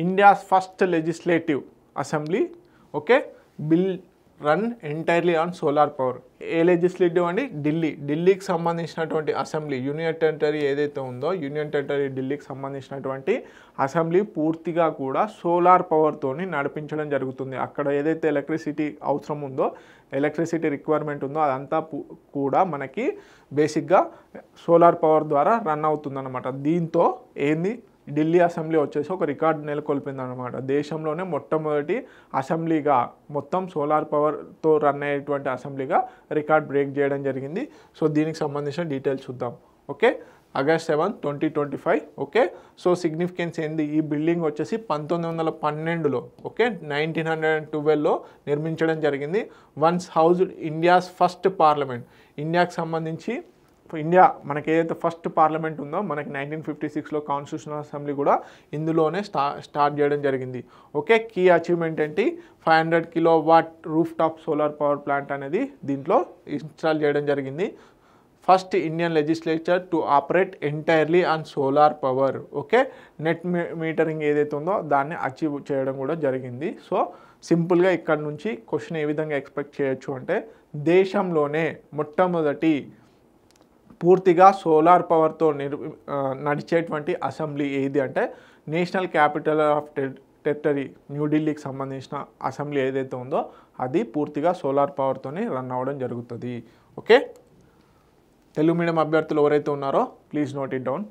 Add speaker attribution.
Speaker 1: India's first legislative assembly okay bill run entirely on solar power. A legislative అండి? ఢిల్లీకి సంబంధించినటువంటి assembly, union territory ఏదైతే ఉందో union territory ఢిల్లీకి సంబంధించినటువంటి అసెంబ్లీ పూర్తిగా కూడా సోలార్ పవర్తోని నడిపించడం జరుగుతుంది. అక్కడ ఏదైతే ఎలక్ట్రిసిటీ అవసరం ఉందో, ఎలక్ట్రిసిటీ రిక్వైర్మెంట్ ఉందో అదంతా కూడా మనకి బేసిక్గా సోలార్ పవర్ ద్వారా రన్ అవుతుందన్నమాట. దీంతో ఏంది ఢిల్లీ అసెంబ్లీ వచ్చేసి ఒక రికార్డు నెలకొల్పిందనమాట. దేశంలోనే మొట్టమొదటి అసెంబ్లీగా మొత్తం సోలార్ పవర్తో రన్ అయ్యేటువంటి అసెంబ్లీగా రికార్డ్ బ్రేక్ చేయడం జరిగింది. సో దీనికి సంబంధించిన డీటెయిల్స్ చూద్దాం. Okay, August 7, 2025. Okay, so significance ఏంది? ఈ బిల్డింగ్ వచ్చేసి 1912లో ఓకే 1912లో నిర్మించడం జరిగింది. Once housed India's first parliament. ఇండియాకి సంబంధించి ఇండియా మనకి ఏదైతే ఫస్ట్ పార్లమెంట్ ఉందో మనకి 1956లో కాన్స్టిట్యూషనల్ అసెంబ్లీ కూడా ఇందులోనే స్టార్ట్ చేయడం జరిగింది. ఓకే, కీ అచీవ్మెంట్ ఏంటి? 500 kilowatt roof top solar power plant అనేది దీంట్లో ఇన్స్టాల్ చేయడం జరిగింది. First Indian legislature to operate entirely on solar power. Okay, net metering ఏదైతే ఉందో దాన్ని అచీవ్ చేయడం కూడా జరిగింది. సో సింపుల్గా ఇక్కడ నుంచి క్వశ్చన్ ఏ విధంగా ఎక్స్పెక్ట్ చేయొచ్చు అంటే, దేశంలోనే మొట్టమొదటి పూర్తిగా సోలార్ పవర్తో నడిచేటువంటి అసెంబ్లీ ఏది అంటే నేషనల్ క్యాపిటల్ ఆఫ్ టెరిటరీ న్యూఢిల్లీకి సంబంధించిన అసెంబ్లీ ఏదైతే ఉందో అది పూర్తిగా సోలార్ పవర్తోనే రన్ అవ్వడం జరుగుతుంది. ఓకే, తెలుగు మీడియం అభ్యర్థులు ఎవరైతే ఉన్నారో ప్లీజ్ నోట్ ఇట్ డౌన్.